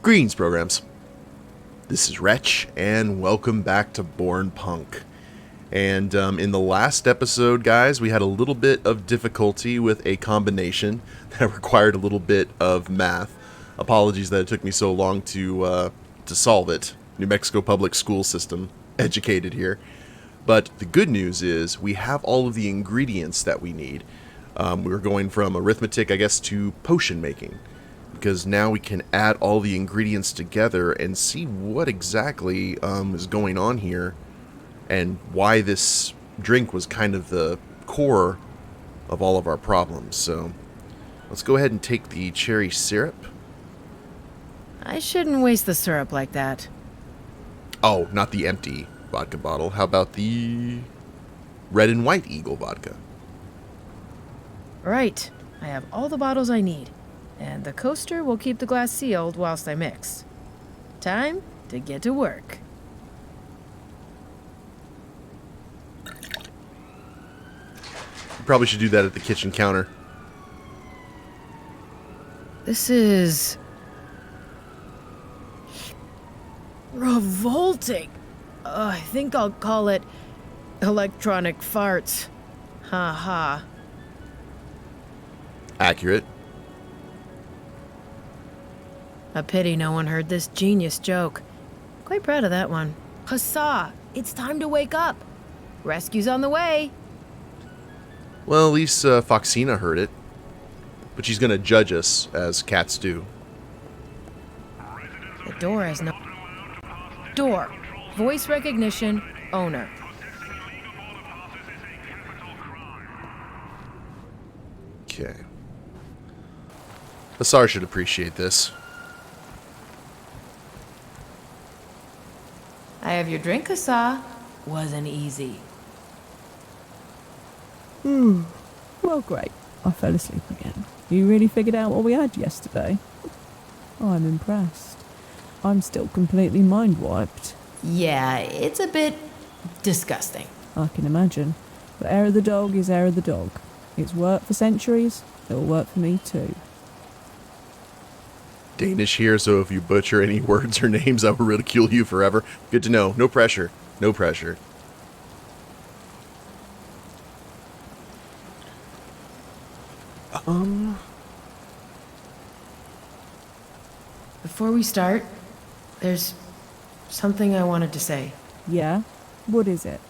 Greetings, programs. This is Wretch, and welcome back to Born Punk. And in the last episode, guys, we had a little bit of difficulty with a combination that required a little bit of math. Apologies that it took me so long to solve it. New Mexico public school system, educated here. But the good news is we have all of the ingredients that we need. We're going from arithmetic, I guess, to potion making. Because now we can add all the ingredients together and see what exactly is going on here and why this drink was kind of the core of all of our problems. So let's go ahead and take the cherry syrup. I shouldn't waste the syrup like that. Oh, not the empty vodka bottle. How about the red and white Eagle vodka? Right. I have all the bottles I need. And the coaster will keep the glass sealed whilst I mix. Time to get to work. You probably should do that at the kitchen counter. This is... revolting. I think I'll call it electronic farts. Ha ha. Accurate. A pity no one heard this genius joke. Quite proud of that one. Hussar, it's time to wake up. Rescue's on the way. Well, at least Foxina heard it. But she's going to judge us, as cats do. The door has no... Door. Voice recognition. Owner. Okay. Hussar should appreciate this. I have your drink, Hussar. Wasn't easy. Well, great. I fell asleep again. You really figured out what we had yesterday? I'm impressed. I'm still completely mind-wiped. Yeah, it's a bit disgusting. I can imagine. But hair of the dog is hair of the dog. It's worked for centuries. It'll work for me too. Danish here, so if you butcher any words or names, I will ridicule you forever. Good to know. No pressure. No pressure. Before we start, there's something I wanted to say. Yeah? What is it?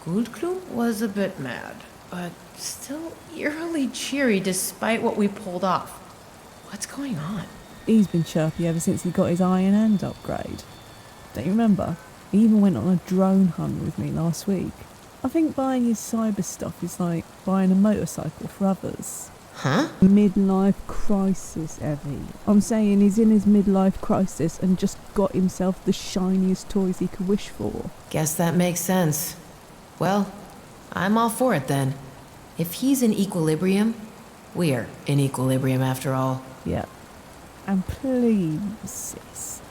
Goldklum was a bit mad, but still eerily cheery despite what we pulled off. What's going on? He's been chirpy ever since he got his Iron Hand upgrade. Don't you remember? He even went on a drone hunt with me last week. I think buying his cyber stuff is like buying a motorcycle for others. Huh? Midlife crisis, Evie. I'm saying he's in his midlife crisis and just got himself the shiniest toys he could wish for. Guess that makes sense. Well, I'm all for it then. If he's in equilibrium, we're in equilibrium after all. Yeah. And please, sis,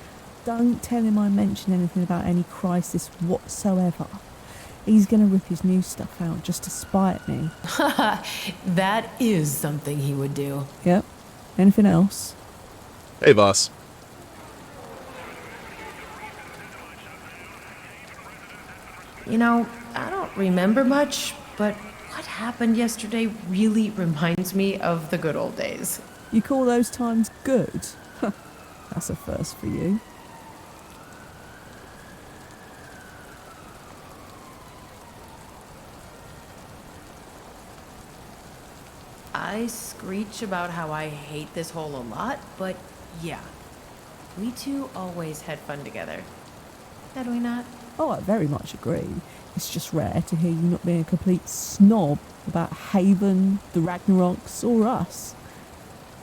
don't tell him I mentioned anything about any crisis whatsoever. He's gonna rip his new stuff out just to spite me. That is something he would do. Yep. Anything else? Hey, boss. You know, I don't remember much, but what happened yesterday really reminds me of the good old days. You call those times good? That's a first for you. I screech about how I hate this hole a lot, but yeah, we two always had fun together. Had we not? Oh, I very much agree. It's just rare to hear you not being a complete snob about Haven, the Ragnaroks, or us.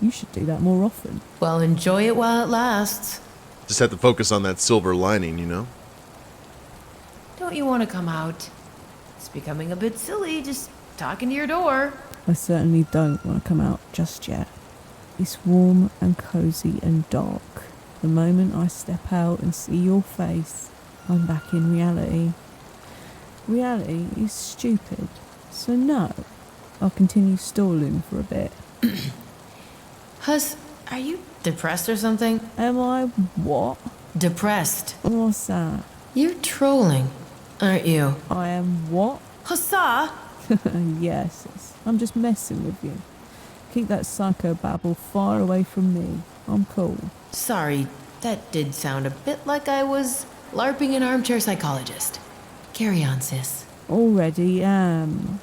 You should do that more often. Well, enjoy it while it lasts. Just have to focus on that silver lining, you know? Don't you want to come out? It's becoming a bit silly just talking to your door. I certainly don't want to come out just yet. It's warm and cozy and dark. The moment I step out and see your face, I'm back in reality. Reality is stupid. So no, I'll continue stalling for a bit. Huss, are you depressed or something? Am I what? Depressed. What's that? You're trolling, aren't you? I am what? Hussar! Yes, I'm just messing with you. Keep that psychobabble far away from me. I'm cool. Sorry, that did sound a bit like I was LARPing an armchair psychologist. Carry on, sis. Already am.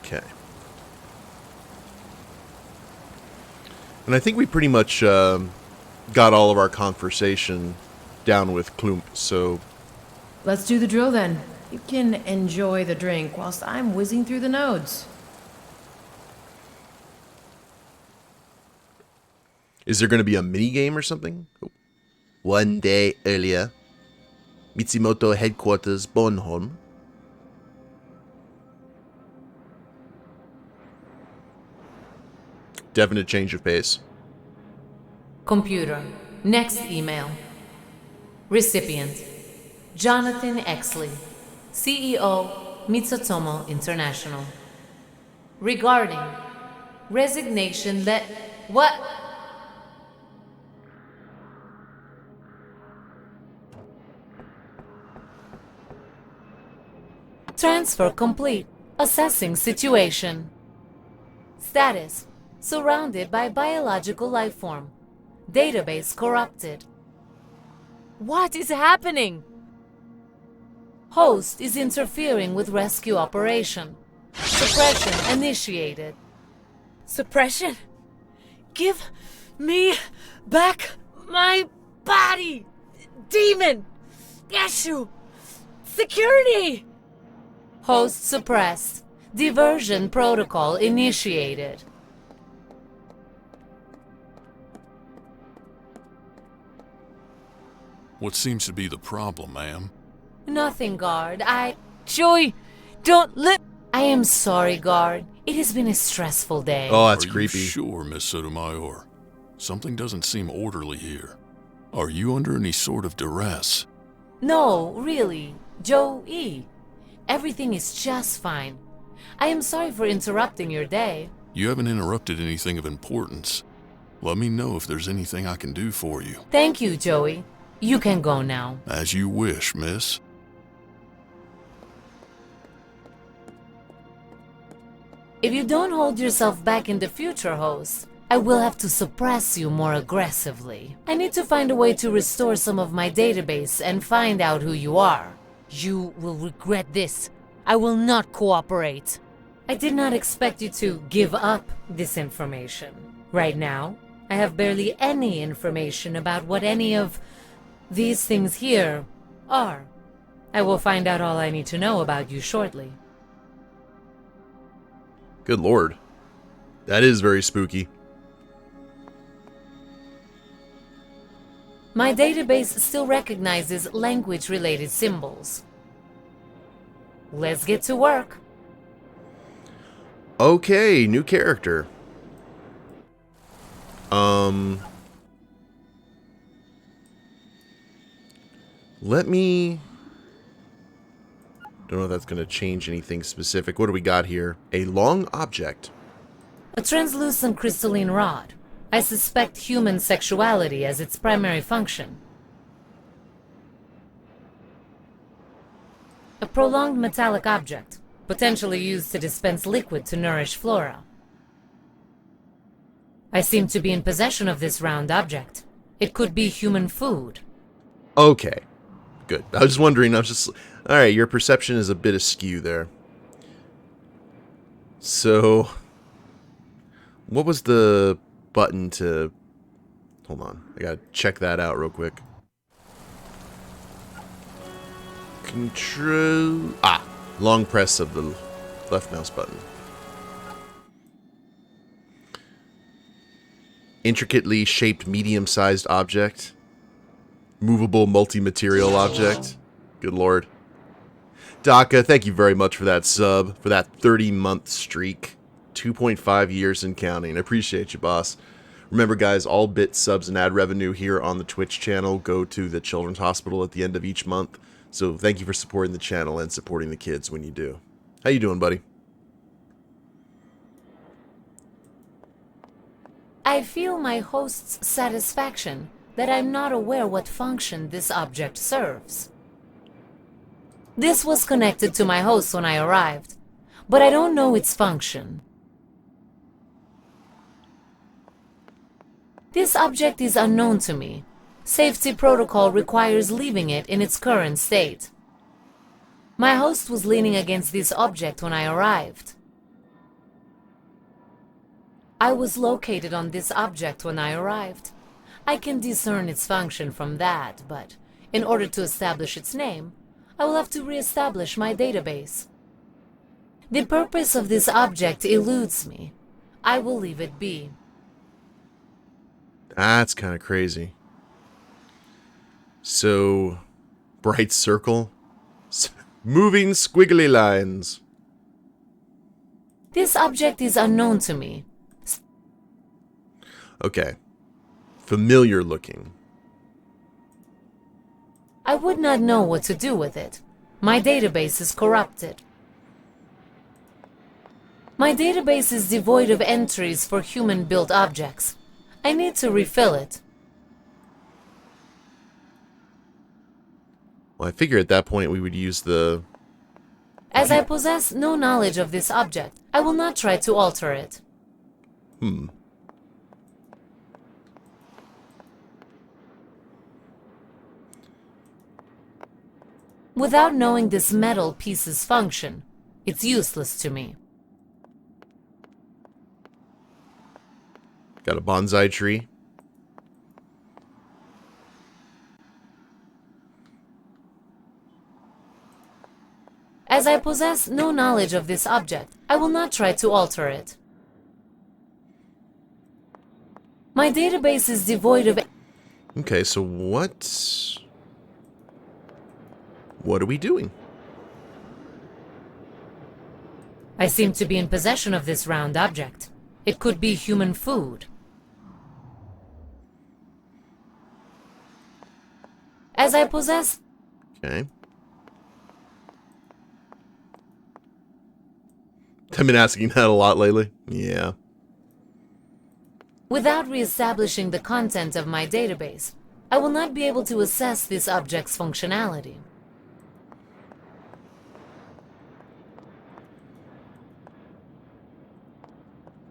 Okay. And I think we pretty much got all of our conversation down with Klump, so... Let's do the drill then. You can enjoy the drink whilst I'm whizzing through the nodes. Is there going to be a mini game or something? One day earlier, Mitsumoto headquarters, Bornholm. Definite change of pace. Computer. Next email. Recipient. Jonathan Exley, CEO, Mitsutomo International. Regarding resignation let... What? Transfer complete. Assessing situation. Status. Surrounded by biological life form. Database corrupted. What is happening? Host is interfering with rescue operation. Suppression initiated. Suppression? Give me back my body! Demon! Issue! Security! Host suppressed. Diversion protocol initiated. What seems to be the problem, ma'am? Nothing, guard. Joey, don't let... I am sorry, guard. It has been a stressful day. Oh, that's Are creepy. you sure, Miss Sotomayor? Something doesn't seem orderly here. Are you under any sort of duress? No, really. Joey. Everything is just fine. I am sorry for interrupting your day. You haven't interrupted anything of importance. Let me know if there's anything I can do for you. Thank you, Joey. You can go now. As you wish, miss. If you don't hold yourself back in the future, host, I will have to suppress you more aggressively. I need to find a way to restore some of my database and find out who you are. You will regret this. I will not cooperate. I did not expect you to give up this information. Right now, I have barely any information about what any of these things here are. I will find out all I need to know about you shortly. Good lord. That is very spooky. My database still recognizes language-related symbols. Let's get to work. Okay, new character. Let me... Don't know if that's going to change anything specific. What do we got here? A long object. A translucent crystalline rod. I suspect human sexuality as its primary function. A prolonged metallic object, potentially used to dispense liquid to nourish flora. I seem to be in possession of this round object. It could be human food. Okay. Good. I was wondering, Alright, your perception is a bit askew there. So... What was the button to... Hold on. I gotta check that out real quick. Control... Long press of the left mouse button. Intricately shaped medium-sized object. Movable multi-material object. Good lord. Daka, thank you very much for that sub, for that 30-month streak. 2.5 years and counting. I appreciate you, boss. Remember, guys, all bits, subs, and ad revenue here on the Twitch channel go to the Children's Hospital at the end of each month. So thank you for supporting the channel and supporting the kids when you do. How you doing, buddy? I feel my host's satisfaction that I'm not aware what function this object serves. This was connected to my host when I arrived, but I don't know its function. This object is unknown to me. Safety protocol requires leaving it in its current state. My host was leaning against this object when I arrived. I was located on this object when I arrived. I can discern its function from that, but in order to establish its name, I will have to re-establish my database. The purpose of this object eludes me. I will leave it be. That's kind of crazy. So, bright circle, moving squiggly lines. This object is unknown to me. Okay. Familiar looking. I would not know what to do with it. My database is corrupted. My database is devoid of entries for human-built objects. I need to refill it. Well, I figure at that point we would use the... As I possess no knowledge of this object, I will not try to alter it. Without knowing this metal piece's function, it's useless to me. Got a bonsai tree. As I possess no knowledge of this object, I will not try to alter it. My database is devoid of... Okay, so what are we doing? I seem to be in possession of this round object. It could be human food. As I possess... Okay. I've been asking that a lot lately. Yeah. Without re-establishing the content of my database, I will not be able to assess this object's functionality.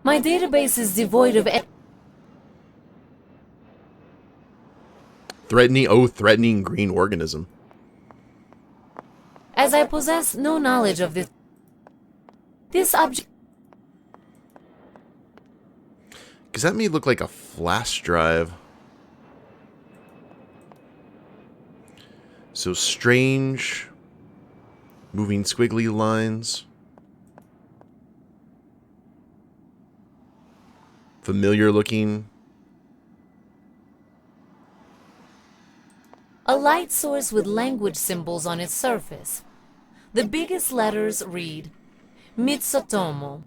My database is devoid of... Threatening green organism. As I possess no knowledge of this object... Does that may look like a flash drive? So strange, moving squiggly lines. Familiar looking. A light source with language symbols on its surface. The biggest letters read, Mitsutomo.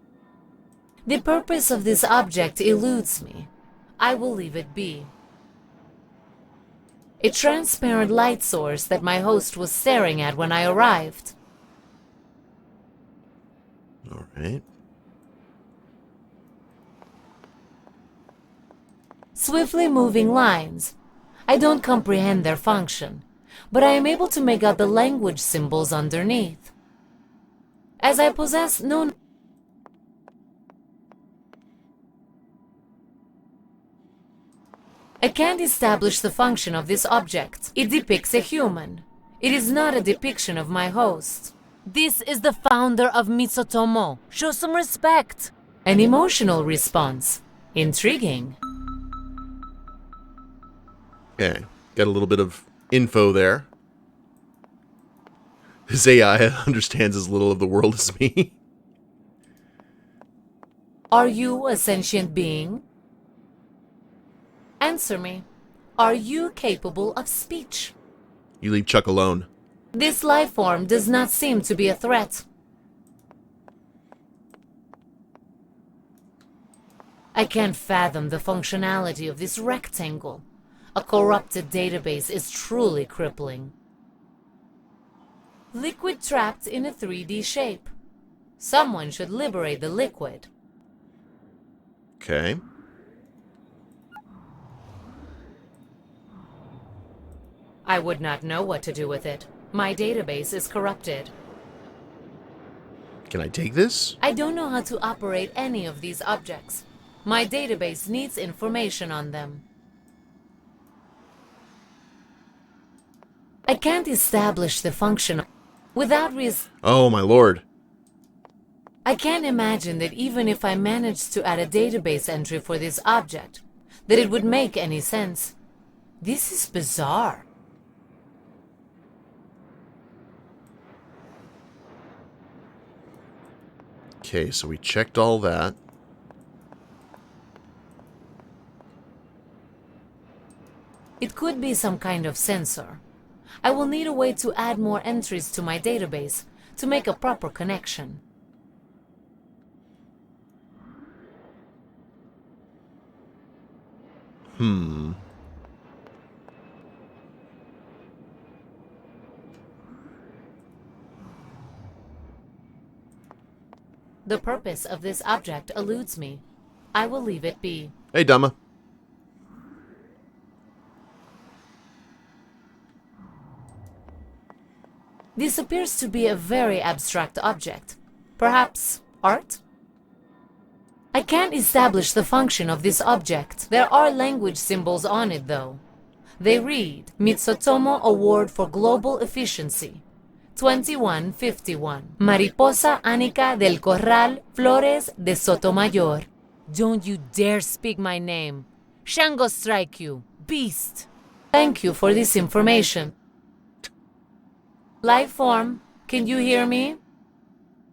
The purpose of this object eludes me. I will leave it be. A transparent light source that my host was staring at when I arrived. All right. Swiftly moving lines. I don't comprehend their function, but I am able to make out the language symbols underneath. As I possess no... I can't establish the function of this object. It depicts a human. It is not a depiction of my host. This is the founder of Mitsutomo. Show some respect. An emotional response. Intriguing. Okay. Got a little bit of info there. His AI understands as little of the world as me. Are you a sentient being? Answer me. Are you capable of speech? You leave Chuck alone. This life form does not seem to be a threat. I can't fathom the functionality of this rectangle. A corrupted database is truly crippling. Liquid trapped in a 3D shape. Someone should liberate the liquid. Okay. I would not know what to do with it. My database is corrupted. Can I take this? I don't know how to operate any of these objects. My database needs information on them. I can't establish the function without Oh, my lord. I can't imagine that even if I managed to add a database entry for this object, that it would make any sense. This is bizarre. Okay, so we checked all that. It could be some kind of sensor. I will need a way to add more entries to my database to make a proper connection. The purpose of this object eludes me. I will leave it be. Hey, Dama. This appears to be a very abstract object. Perhaps art? I can't establish the function of this object. There are language symbols on it, though. They read, Mitsutomo Award for Global Efficiency, 2151, Mariposa Anica del Corral, Flores de Sotomayor. Don't you dare speak my name. Shango strike you, beast. Thank you for this information. Life form, can you hear me?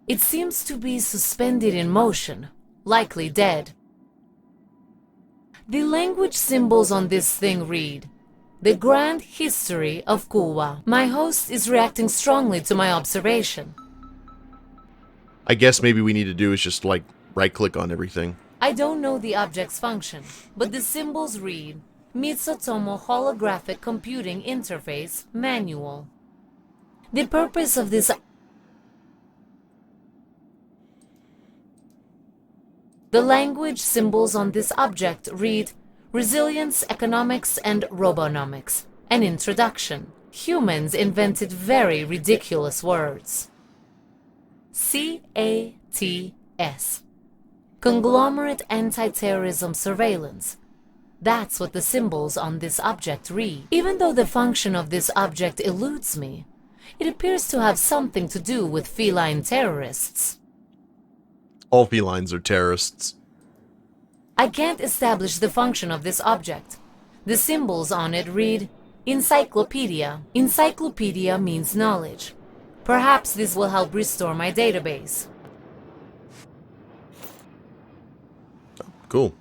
It seems to be suspended in motion, likely dead. The language symbols on this thing read, The Grand History of Cuba. My host is reacting strongly to my observation. I guess maybe we need to do is just, like, right-click on everything. I don't know the object's function, but the symbols read, Mitsutomo Holographic Computing Interface Manual. The purpose of this... The language symbols on this object read Resilience, Economics, and Robonomics. An introduction. Humans invented very ridiculous words. CATS. Conglomerate Anti-Terrorism Surveillance. That's what the symbols on this object read. Even though the function of this object eludes me, it appears to have something to do with feline terrorists. All felines are terrorists. I can't establish the function of this object. The symbols on it read, Encyclopedia. Encyclopedia means knowledge. Perhaps this will help restore my database. Cool.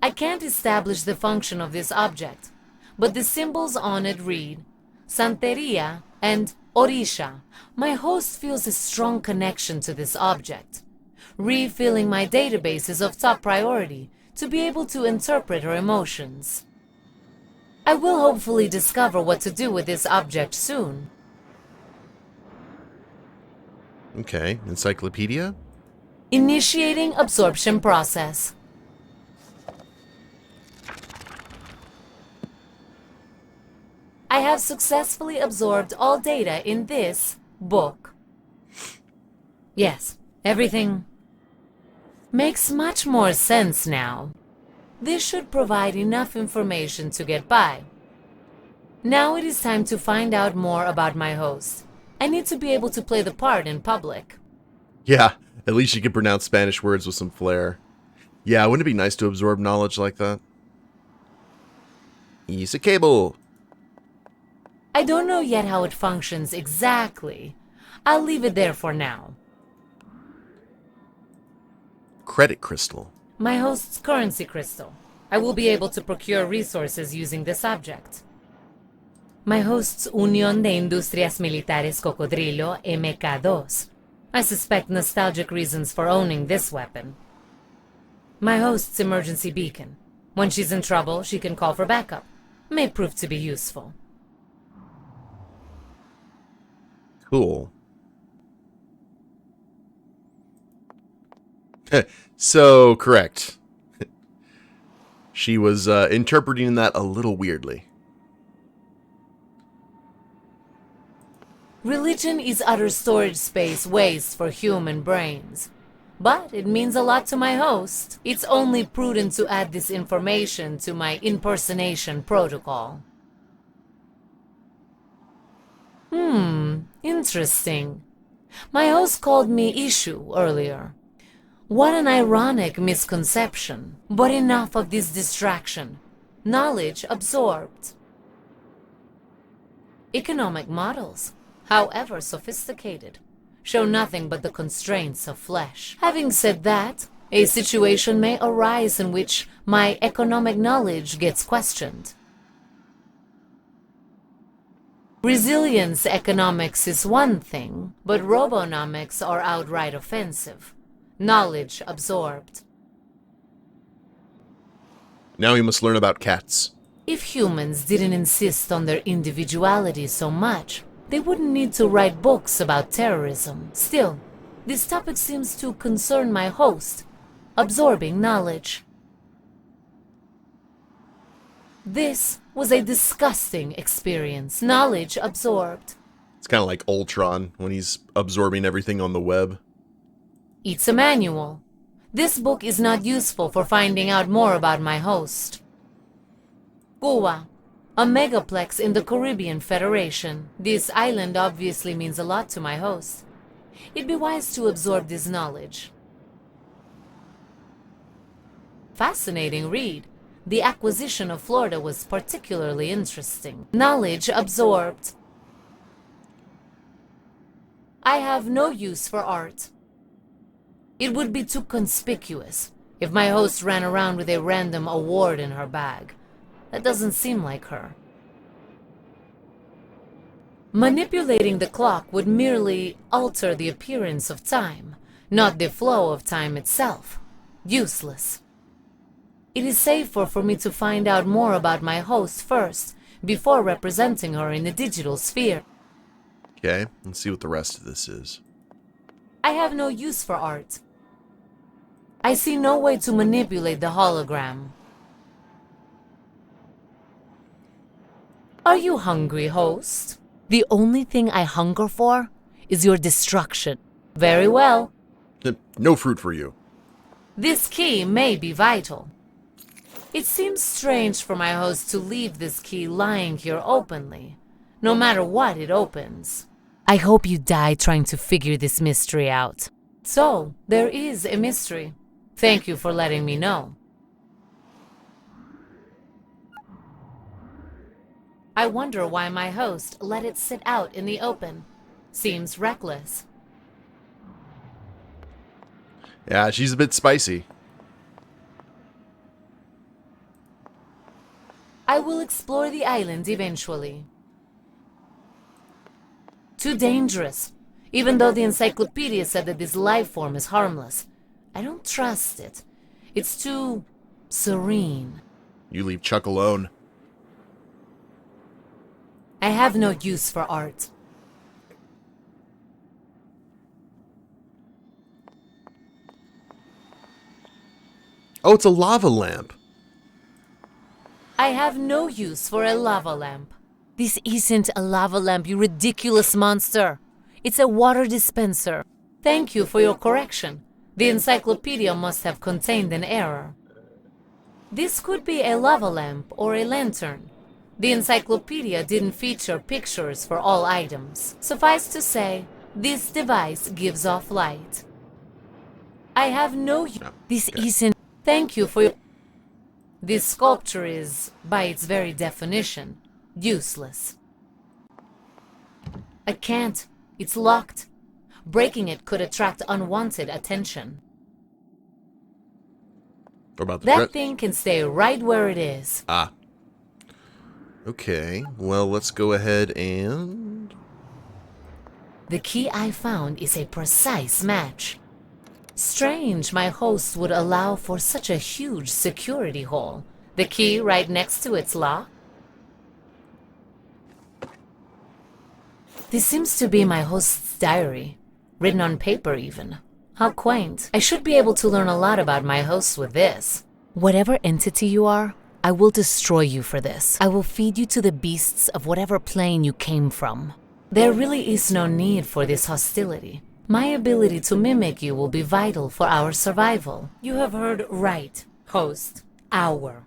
I can't establish the function of this object, but the symbols on it read, Santeria and Orisha. My host feels a strong connection to this object. Refilling my database is of top priority to be able to interpret her emotions. I will hopefully discover what to do with this object soon. Okay, encyclopedia? Initiating absorption process. I have successfully absorbed all data in this book. Yes, everything makes much more sense now. This should provide enough information to get by. Now it is time to find out more about my host. I need to be able to play the part in public. Yeah, at least you can pronounce Spanish words with some flair. Yeah, wouldn't it be nice to absorb knowledge like that? Use a cable. I don't know yet how it functions exactly. I'll leave it there for now. Credit crystal. My host's currency crystal. I will be able to procure resources using this object. My host's Unión de Industrias Militares Cocodrilo MK2. I suspect nostalgic reasons for owning this weapon. My host's emergency beacon. When she's in trouble, she can call for backup. May prove to be useful. Cool. So, correct. She was interpreting that a little weirdly. Religion is utter storage space waste for human brains. But it means a lot to my host. It's only prudent to add this information to my impersonation protocol. Interesting. My host called me issue earlier. What an ironic misconception. But enough of this distraction. Knowledge absorbed. Economic models, however sophisticated, show nothing but the constraints of flesh. Having said that, a situation may arise in which my economic knowledge gets questioned. Resilience economics is one thing, but robonomics are outright offensive. Knowledge absorbed. Now we must learn about cats. If humans didn't insist on their individuality so much, they wouldn't need to write books about terrorism. Still, this topic seems to concern my host, absorbing knowledge. This was a disgusting experience. Knowledge absorbed. It's kind of like Ultron when he's absorbing everything on the web. It's a manual. This book is not useful for finding out more about my host. Cuba, a megaplex in the Caribbean Federation. This island obviously means a lot to my host. It'd be wise to absorb this knowledge. Fascinating read. The acquisition of Florida was particularly interesting. Knowledge absorbed. I have no use for art. It would be too conspicuous if my host ran around with a random award in her bag. That doesn't seem like her. Manipulating the clock would merely alter the appearance of time, not the flow of time itself. Useless. It is safer for me to find out more about my host first, before representing her in the digital sphere. Okay, let's see what the rest of this is. I have no use for art. I see no way to manipulate the hologram. Are you hungry, host? The only thing I hunger for is your destruction. Very well. No fruit for you. This key may be vital. It seems strange for my host to leave this key lying here openly, no matter what it opens. I hope you die trying to figure this mystery out. So, there is a mystery. Thank you for letting me know. I wonder why my host let it sit out in the open. Seems reckless. Yeah, she's a bit spicy. I will explore the island eventually. Too dangerous. Even though the encyclopedia said that this life form is harmless, I don't trust it. It's too serene. You leave Chuck alone. I have no use for art. Oh, it's a lava lamp. I have no use for a lava lamp. This isn't a lava lamp, you ridiculous monster. It's a water dispenser. Thank you for your correction. The encyclopedia must have contained an error. This could be a lava lamp or a lantern. The encyclopedia didn't feature pictures for all items. Suffice to say, this device gives off light. I have no... This isn't... Thank you for your... This sculpture is, by its very definition, useless. I can't. It's locked. Breaking it could attract unwanted attention. What about the That thing can stay right where it is. Ah. Okay, well, let's go ahead and... The key I found is a precise match. Strange my host would allow for such a huge security hole. The key right next to its lock? This seems to be my host's diary, written on paper even. How quaint. I should be able to learn a lot about my host with this. Whatever entity you are, I will destroy you for this. I will feed you to the beasts of whatever plane you came from. There really is no need for this hostility. My ability to mimic you will be vital for our survival. You have heard right, host. Our.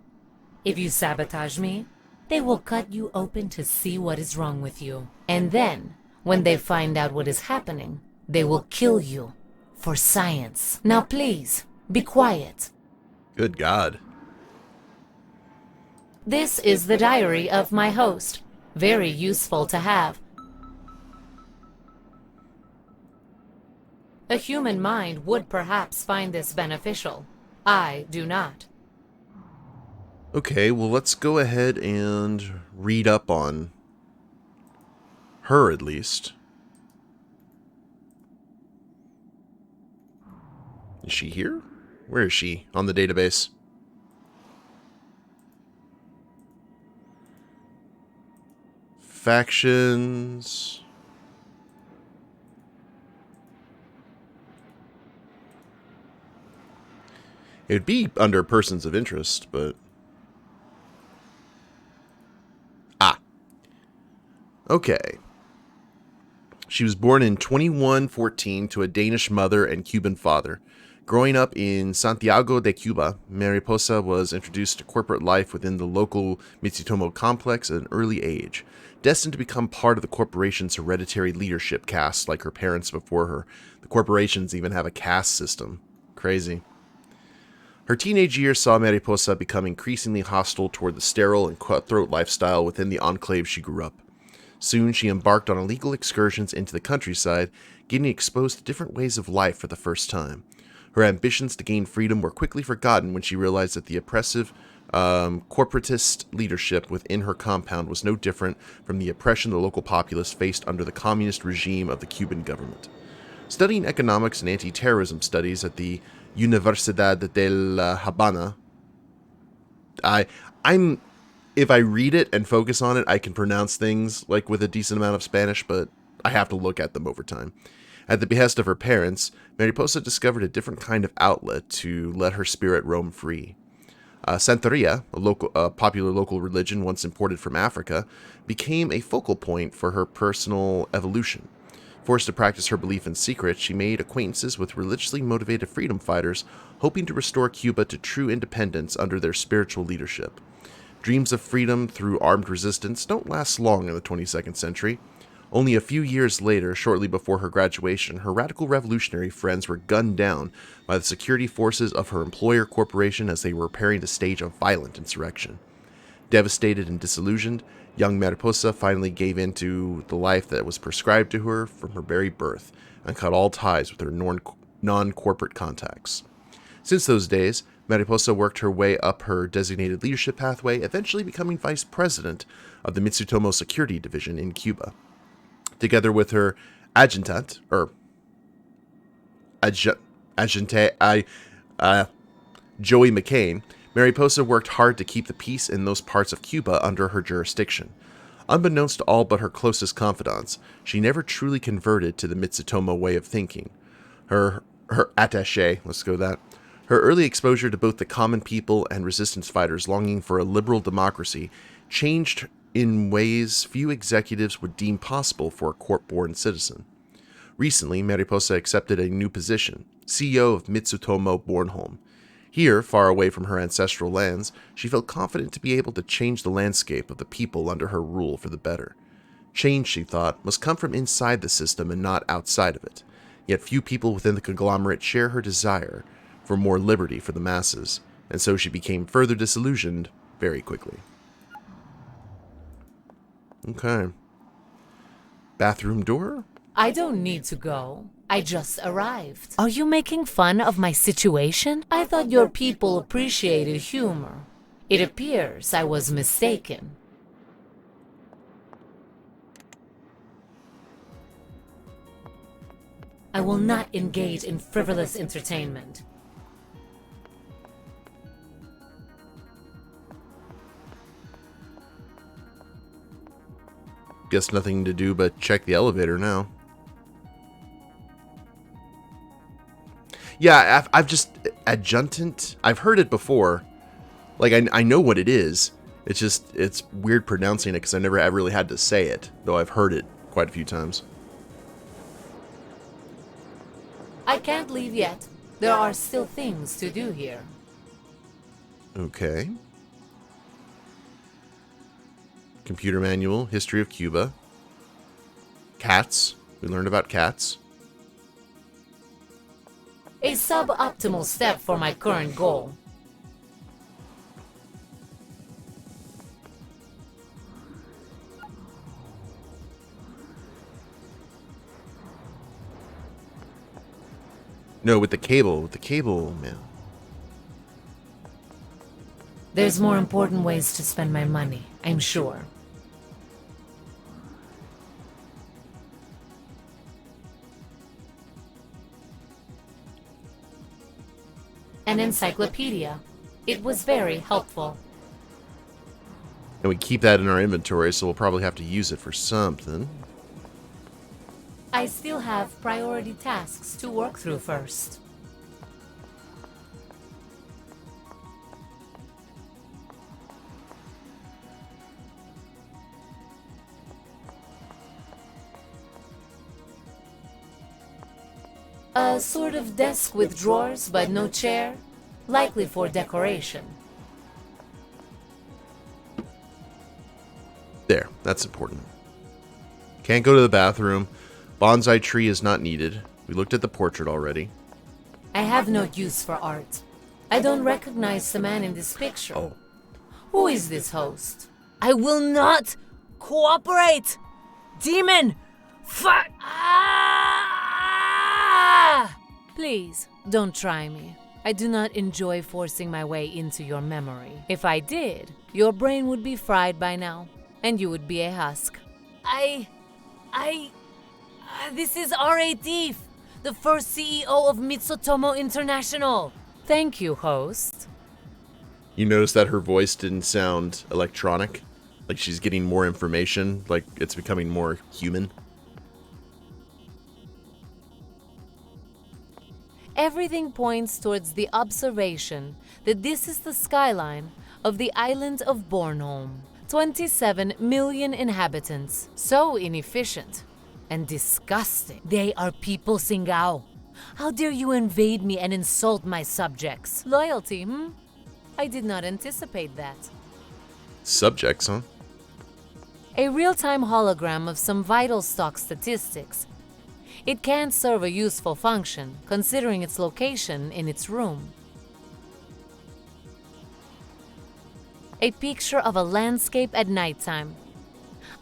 If you sabotage me, they will cut you open to see what is wrong with you. And then, when they find out what is happening, they will kill you. For science. Now please, be quiet. Good God. This is the diary of my host. Very useful to have. A human mind would perhaps find this beneficial. I do not. Okay, well, let's go ahead and read up on her, at least. Is she here? Where is she on the database? Factions. It would be under persons of interest, but... Okay. She was born in 2114 to a Danish mother and Cuban father. Growing up in Santiago de Cuba, Mariposa was introduced to corporate life within the local Mitsutomo complex at an early age. Destined to become part of the corporation's hereditary leadership caste like her parents before her. The corporations even have a caste system. Crazy. Her teenage years saw Mariposa become increasingly hostile toward the sterile and cutthroat lifestyle within the enclave she grew up. Soon, she embarked on illegal excursions into the countryside, getting exposed to different ways of life for the first time. Her ambitions to gain freedom were quickly forgotten when she realized that the oppressive corporatist leadership within her compound was no different from the oppression the local populace faced under the communist regime of the Cuban government. Studying economics and anti-terrorism studies at the Universidad de La Habana, if I read it and focus on it, I can pronounce things like with a decent amount of Spanish, but I have to look at them over time. At the behest of her parents, Mariposa discovered a different kind of outlet to let her spirit roam free. Santeria, a popular local religion once imported from Africa, became a focal point for her personal evolution. Forced to practice her belief in secret, she made acquaintances with religiously motivated freedom fighters, hoping to restore Cuba to true independence under their spiritual leadership. Dreams of freedom through armed resistance don't last long in the 22nd century. Only a few years later, shortly before her graduation, her radical revolutionary friends were gunned down by the security forces of her employer corporation as they were preparing to stage a violent insurrection. Devastated and disillusioned, young Mariposa finally gave in to the life that was prescribed to her from her very birth and cut all ties with her non-corporate contacts. Since those days, Mariposa worked her way up her designated leadership pathway, eventually becoming vice president of the Mitsutomo Security Division in Cuba. Together with her adjutant, Joey McCain, Mariposa worked hard to keep the peace in those parts of Cuba under her jurisdiction. Unbeknownst to all but her closest confidants, she never truly converted to the Mitsutomo way of thinking. Her attaché, let's go that. Her early exposure to both the common people and resistance fighters longing for a liberal democracy changed in ways few executives would deem possible for a court-born citizen. Recently, Mariposa accepted a new position, CEO of Mitsutomo Bornholm. Here, far away from her ancestral lands, she felt confident to be able to change the landscape of the people under her rule for the better. Change, she thought, must come from inside the system and not outside of it. Yet few people within the conglomerate share her desire for more liberty for the masses, and so she became further disillusioned very quickly. Okay. Bathroom door? I don't need to go. I just arrived. Are you making fun of my situation? I thought your people appreciated humor. It appears I was mistaken. I will not engage in frivolous entertainment. Guess nothing to do but check the elevator now. Yeah, I've just... Adjutant? I've heard it before. Like, I know what it is. It's just, it's weird pronouncing it because I never have really had to say it, though I've heard it quite a few times. I can't leave yet. There are still things to do here. Okay. Computer manual, history of Cuba. Cats. We learned about cats. A suboptimal step for my current goal. No, with the cable, man. There's more important ways to spend my money, I'm sure. An encyclopedia. It was very helpful. And we keep that in our inventory, so we'll probably have to use it for something. I still have priority tasks to work through first. A sort of desk with drawers but no chair, likely for decoration. There, that's important. Can't go to the bathroom. Bonsai tree is not needed. We looked at the portrait already. I have no use for art. I don't recognize the man in this picture. Oh. Who is this host? I will not cooperate! Demon! Fuck! Ah! Please, don't try me. I do not enjoy forcing my way into your memory. If I did, your brain would be fried by now, and you would be a husk. This is R.A. Thief, the first CEO of Mitsutomo International. Thank you, host. You notice that her voice didn't sound electronic? Like she's getting more information, like it's becoming more human? Everything points towards the observation that this is the skyline of the island of Bornholm. 27 million inhabitants. So inefficient. And disgusting. They are people, Singao. How dare you invade me and insult my subjects? Loyalty, I did not anticipate that. Subjects, huh? A real-time hologram of some vital stock statistics. It can't serve a useful function, considering its location in its room. A picture of a landscape at nighttime.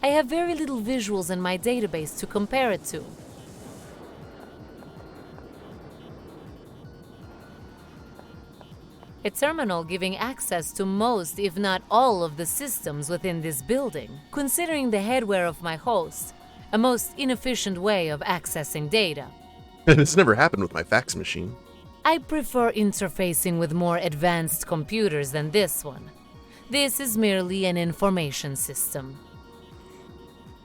I have very little visuals in my database to compare it to. A terminal giving access to most, if not all, of the systems within this building. Considering the headwear of my host, a most inefficient way of accessing data. It's never happened with my fax machine. I prefer interfacing with more advanced computers than this one. This is merely an information system.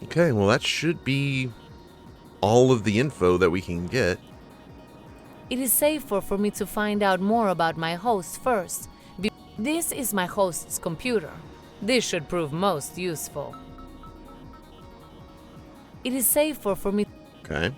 Okay, well that should be all of the info that we can get. It is safer for me to find out more about my host first. This is my host's computer. This should prove most useful. It is safer for me. Okay.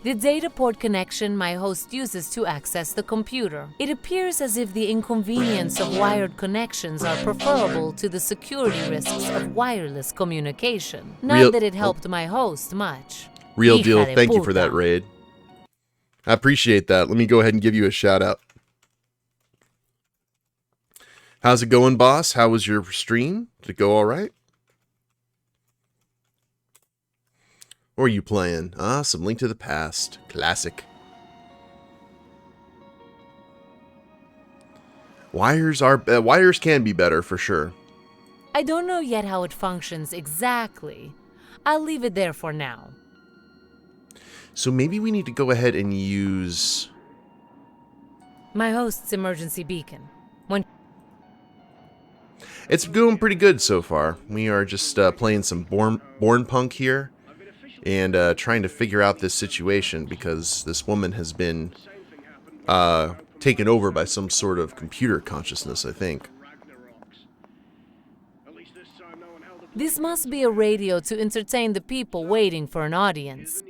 The data port connection my host uses to access the computer. It appears as if the inconvenience of wired connections are preferable to the security risks of wireless communication. Not that it helped my host much. Real Hija deal. de Thank you for that puta. raid. I appreciate that. Let me go ahead and give you a shout out. How's it going, boss? How was your stream? Did it go all right? What are you playing? Ah, some Link to the Past. Classic. Wires can be better for sure. I don't know yet how it functions exactly. I'll leave it there for now. So maybe we need to go ahead and use... My host's emergency beacon. When It's doing pretty good so far. We are just playing some Born Punk here and trying to figure out this situation because this woman has been taken over by some sort of computer consciousness, I think. This must be a radio to entertain the people waiting for an audience.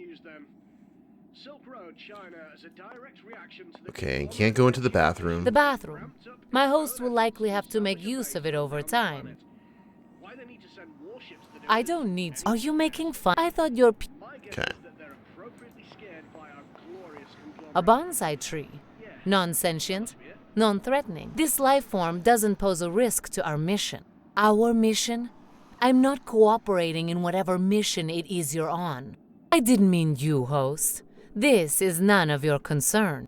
Okay, can't go into the bathroom. The bathroom. My host will likely have to make use of it over time. I don't need to. Are you making fun? I thought you're Okay. a bonsai tree. Non-sentient, non-threatening. This life form doesn't pose a risk to our mission. Our mission? I'm not cooperating in whatever mission it is you're on. I didn't mean you, host. This is none of your concern.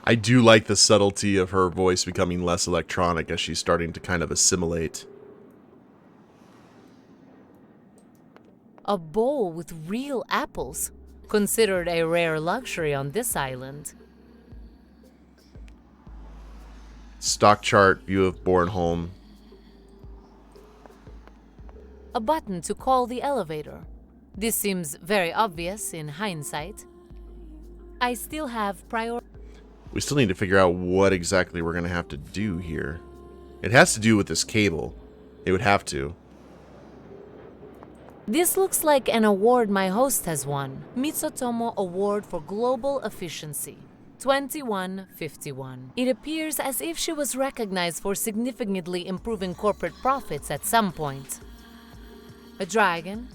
I do like the subtlety of her voice becoming less electronic as she's starting to kind of assimilate. A bowl with real apples, considered a rare luxury on this island. Stock chart, view of Bornholm. A button to call the elevator. This seems very obvious in hindsight. I still have priority. We still need to figure out what exactly we're going to have to do here. It has to do with this cable. It would have to. This looks like an award my host has won. Mitsutomo Award for Global Efficiency. 2151. It appears as if she was recognized for significantly improving corporate profits at some point. A dragon?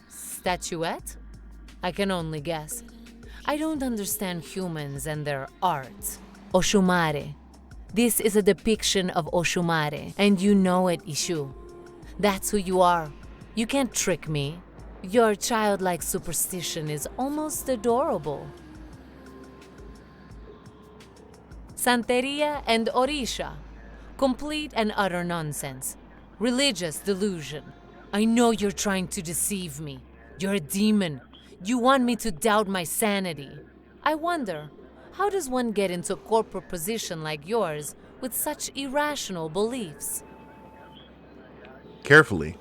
Statuette? I can only guess. I don't understand humans and their art. Oshumare. This is a depiction of Oshumare, and you know it, Ishu. That's who you are. You can't trick me. Your childlike superstition is almost adorable. Santeria and Orisha. Complete and utter nonsense. Religious delusion. I know you're trying to deceive me. You're a demon. You want me to doubt my sanity. I wonder, how does one get into a corporate position like yours with such irrational beliefs? Carefully.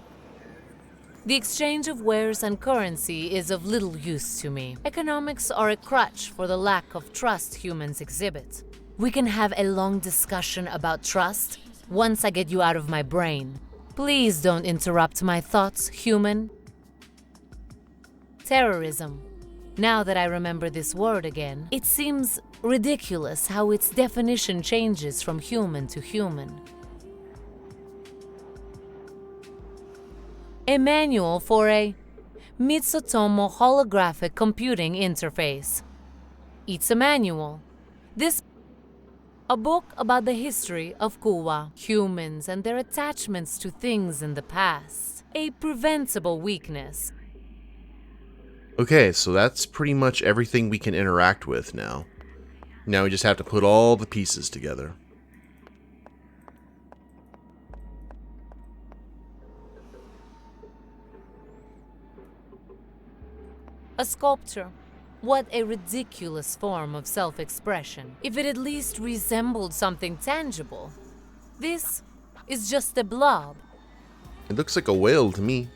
The exchange of wares and currency is of little use to me. Economics are a crutch for the lack of trust humans exhibit. We can have a long discussion about trust once I get you out of my brain. Please don't interrupt my thoughts, human. Terrorism. Now that I remember this word again, it seems ridiculous how its definition changes from human to human. A manual for a Mitsutomo holographic computing interface. It's a manual. A book about the history of Kuwa, humans and their attachments to things in the past. A preventable weakness. Okay, so that's pretty much everything we can interact with now. Now we just have to put all the pieces together. A sculpture. What a ridiculous form of self-expression. If it at least resembled something tangible. This is just a blob. It looks like a whale to me.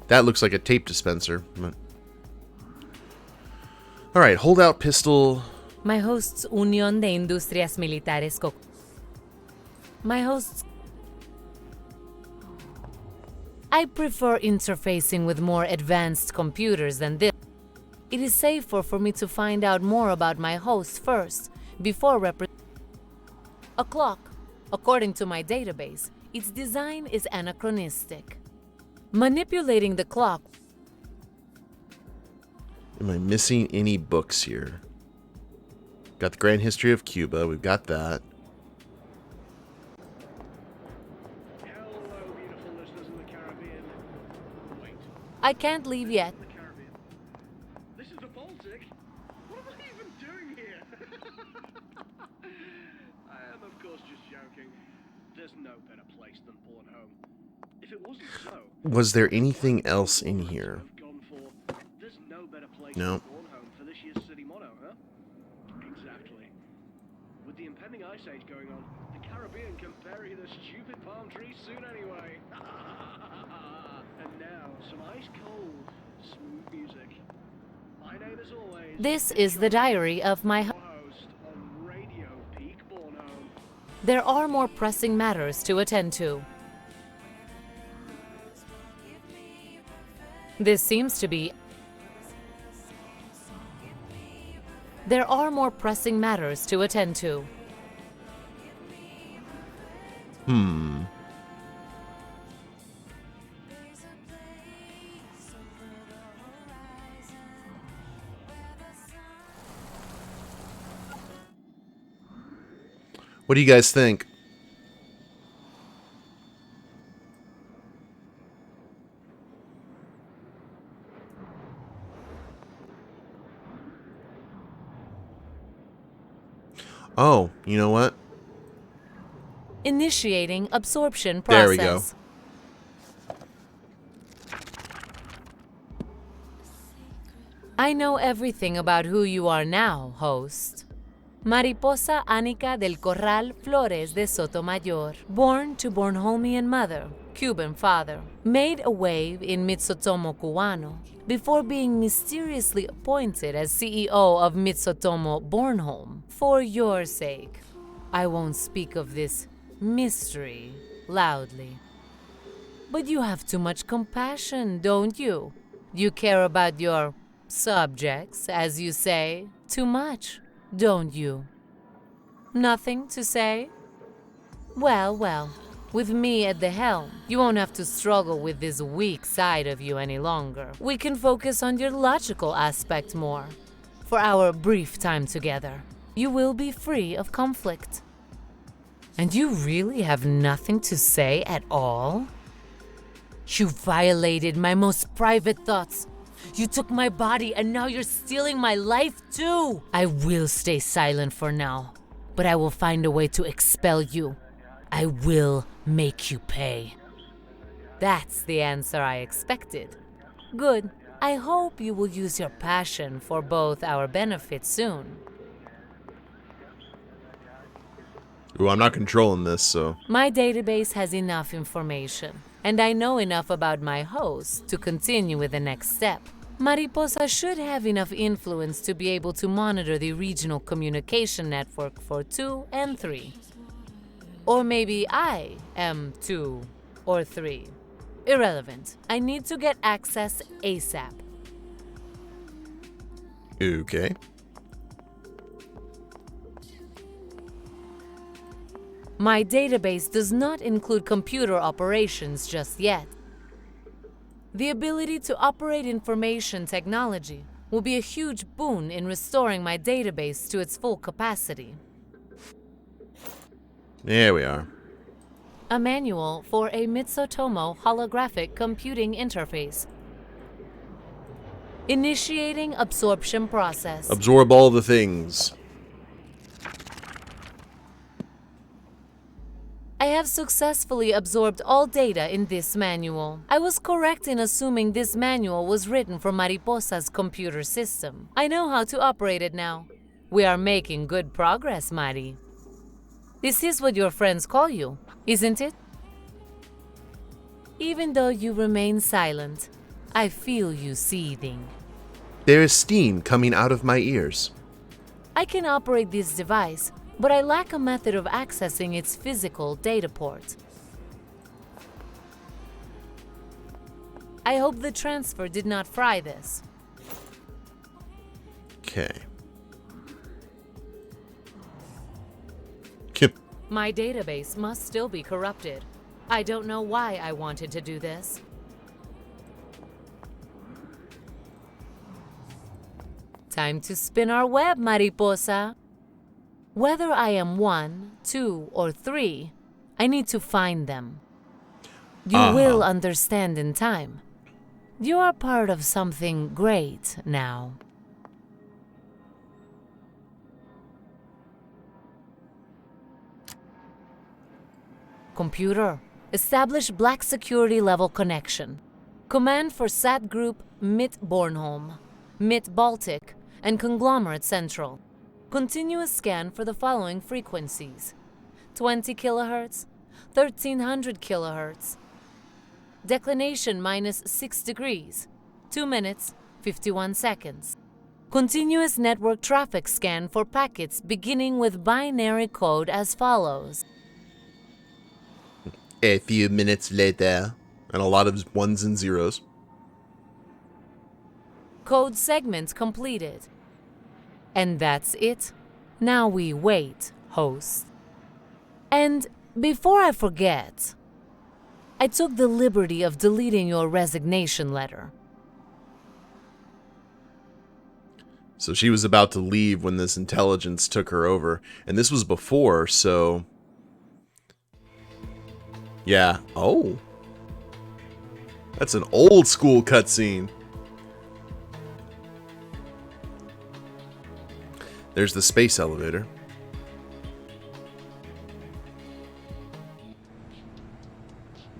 That looks like a tape dispenser. Alright, hold out pistol. My host's Unión de Industrias Militares My host's I prefer interfacing with more advanced computers than this. It is safer for me to find out more about my host first, before a clock. According to my database, its design is anachronistic. Manipulating the clock. Am I missing any books here? Got the Grand History of Cuba, we've got that. I can't leave yet. This is the Baltic? What am I even doing here? I am, of course, just joking. There's no better place than Bornholm. If it wasn't so, Was there anything else in here? gone for, there's no better place No. than Bornholm for this year's city motto, huh? Exactly. With the impending ice age going on, the Caribbean can bury the stupid palm trees soon anyway. And now, some ice-cold, smooth music. My name is always... This is the diary of my your host on Radio Peak Bornholm. There are more pressing matters to attend to. This seems to be... There are more pressing matters to attend to. What do you guys think? Oh, you know what? Initiating absorption There we go. process. I know everything about who you are now, host. Mariposa Anica del Corral Flores de Sotomayor, born to Bornholmian mother, Cuban father, made a wave in Mitsutomo Cubano before being mysteriously appointed as CEO of Mitsutomo Bornholm. For your sake, I won't speak of this mystery loudly. But you have too much compassion, don't you? You care about your subjects, as you say, too much, don't you? Nothing to say? Well, well, with me at the helm, you won't have to struggle with this weak side of you any longer. We can focus on your logical aspect more. For our brief time together, you will be free of conflict. And you really have nothing to say at all? You violated my most private thoughts. You took my body and now you're stealing my life too. I will stay silent for now, but I will find a way to expel you. I will make you pay. That's the answer I expected. Good. I hope you will use your passion for both our benefit soon. Ooh, I'm not controlling this, so... My database has enough information, and I know enough about my host to continue with the next step. Mariposa should have enough influence to be able to monitor the regional communication network for 2 and 3. Or maybe I am 2 or 3. Irrelevant. I need to get access ASAP. Okay. My database does not include computer operations just yet. The ability to operate information technology will be a huge boon in restoring my database to its full capacity. There we are. A manual for a Mitsutomo holographic computing interface. Initiating absorption process. Absorb all the things. I have successfully absorbed all data in this manual. I was correct in assuming this manual was written for Mariposa's computer system. I know how to operate it now. We are making good progress, Mari. This is what your friends call you, isn't it? Even though you remain silent, I feel you seething. There is steam coming out of my ears. I can operate this device, but I lack a method of accessing its physical data port. I hope the transfer did not fry this. Okay. My database must still be corrupted. I don't know why I wanted to do this. Time to spin our web, Mariposa. Whether I am 1, 2, or 3, I need to find them. You will understand in time. You are part of something great now. Computer, Establish black security level connection. Command for SAT Group MIT Bornholm, MIT Baltic, and Conglomerate Central. Continuous scan for the following frequencies: 20 kHz, 1300 kHz. Declination minus 6 degrees, 2 minutes, 51 seconds. Continuous network traffic scan for packets beginning with binary code as follows. A few minutes later, and a lot of ones and zeros. Code segment completed. And that's it. Now we wait, host. And before I forget, I took the liberty of deleting your resignation letter. So she was about to leave when this intelligence took her over. And this was before, so... Yeah. Oh. That's an old school cutscene. There's the space elevator.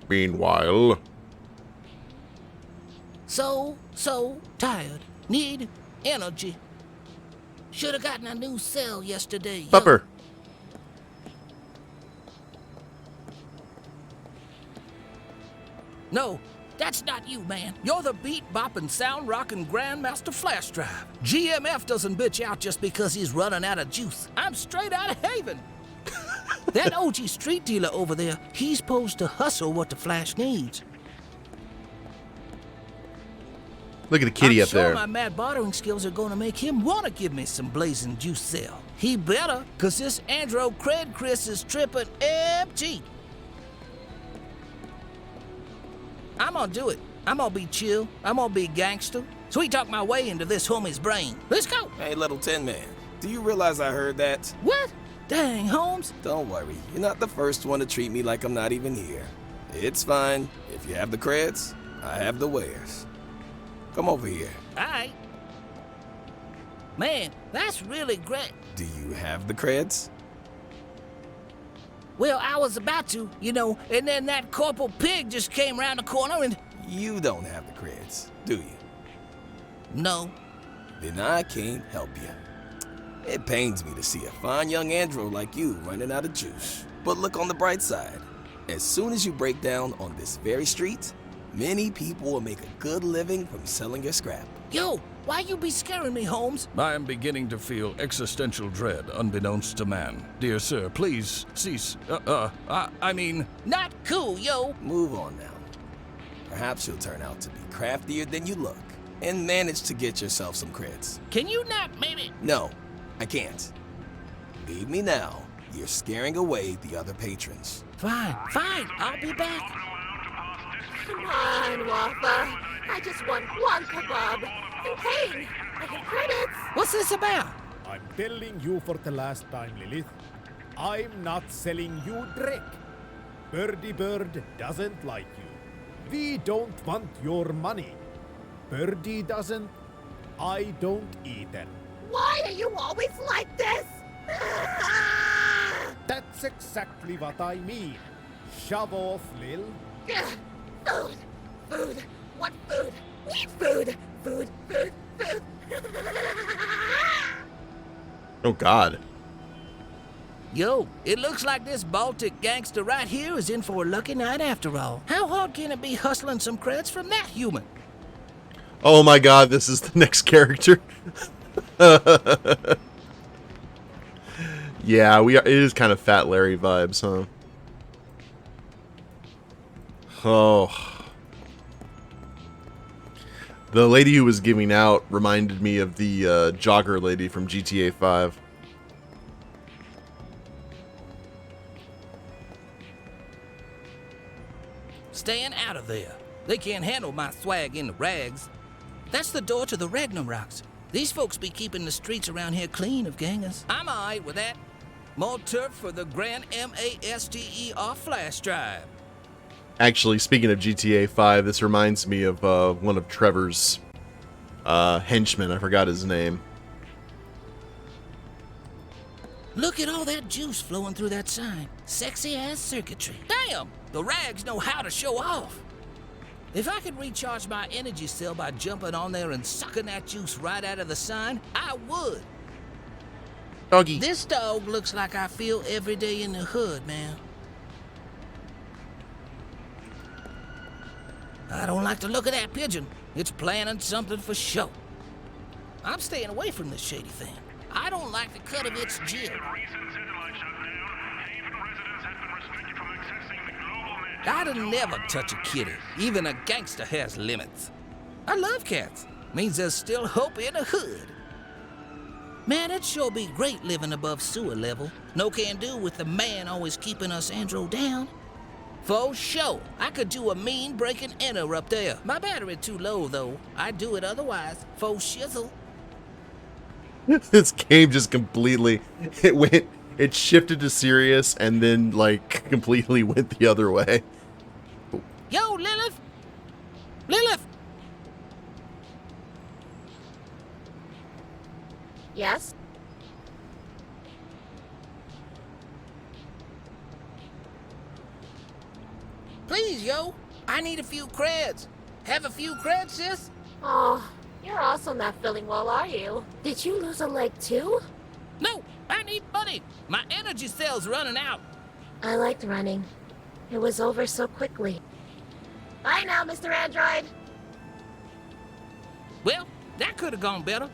Meanwhile... So tired. Need energy. Should have gotten a new cell yesterday. yo. Pupper. No, that's not you, man. You're the beat-bopping, sound-rocking Grandmaster Flash Drive. GMF doesn't bitch out just because he's running out of juice. I'm straight out of Haven. That OG street dealer over there, he's supposed to hustle what the Flash needs. Look at the kitty I'm up sure there. my mad bartering skills are gonna make him wanna give me some blazing juice cell. He better, cause this Andro Cred Chris is tripping Ep.3. I'm gonna do it. I'm gonna be chill. I'm gonna be gangster. Sweet talk my way into this homie's brain. Let's go. Hey, little Tin Man, do you realize I heard that? What? Dang, Holmes. Don't worry, you're not the first one to treat me like I'm not even here. It's fine. If you have the creds, I have the wares. Come over here. Alright. Man, that's really great. Do you have the creds? Well, I was about to, and then that Corporal Pig just came around the corner and... You don't have the creds, do you? No. Then I can't help you. It pains me to see a fine young andro like you running out of juice. But look on the bright side. As soon as you break down on this very street, many people will make a good living from selling your scrap. Yo, why you be scaring me, Holmes? I am beginning to feel existential dread unbeknownst to man. Dear sir, please cease. I mean... Not cool, yo. Move on now. Perhaps you'll turn out to be craftier than you look and manage to get yourself some creds. Can you not maybe... No, I can't. Leave me now. You're scaring away the other patrons. Fine, I'll be back. Come on, Wafa. I just want one kebab. And pain. I get credits. What's this about? I'm telling you for the last time, Lilith. I'm not selling you Drake. Birdie Bird doesn't like you. We don't want your money. Birdie doesn't. I don't either. Why are you always like this? That's exactly what I mean. Shove off, Lil. Food. What food? Eat food. Food. Oh, God. Yo, it looks like this Baltic gangster right here is in for a lucky night after all. How hard can it be hustling some creds from that human? Oh, my God. This is the next character. Yeah, it is kind of Fat Larry vibes, huh? Oh. The lady who was giving out reminded me of the jogger lady from GTA 5. Staying out of there. They can't handle my swag in the rags. That's the door to the Ragnaroks. These folks be keeping the streets around here clean of gangers. I'm alright with that. More turf for the Grand MASTER Flash Drive. Actually, speaking of GTA 5, this reminds me of one of Trevor's henchmen. I forgot his name. Look at all that juice flowing through that sign. Sexy-ass circuitry. Damn, the rags know how to show off. If I could recharge my energy cell by jumping on there and sucking that juice right out of the sign, I would. Doggy. This dog looks like I feel every day in the hood, man. I don't like the look of that pigeon. It's planning something for show. I'm staying away from this shady thing. I don't like the cut of its jib. I'd never touch a kitty. Even a gangster has limits. I love cats. Means there's still hope in the hood. Man, it'd sure be great living above sewer level. No can do with the man always keeping us Andro down. For sure, I could do a mean break and enter up there. My battery too low, though. I'd do it otherwise. For shizzle. This game just completely, it shifted to serious and then like completely went the other way. Yo, Lilith! Lilith! Yes? Please, yo. I need a few creds. Have a few creds, sis? Oh, you're also not feeling well, are you? Did you lose a leg too? No, I need money. My energy cell's running out. I liked running. It was over so quickly. Bye now, Mr. Android. Well, that could have gone better.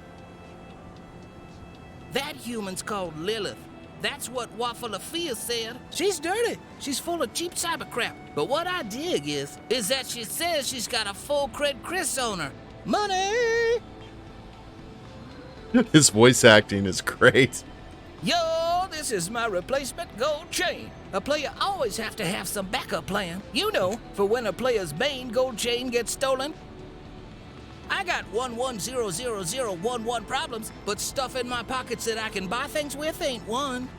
That human's called Lilith. That's what Waffle Fia said. She's dirty. She's full of cheap cyber crap. But what I dig is that she says she's got a full cred Chris on her. Money! His voice acting is great. Yo, this is my replacement gold chain. A player always have to have some backup plan. You know, for when a player's main gold chain gets stolen. I got 110011 problems, but stuff in my pockets that I can buy things with ain't one.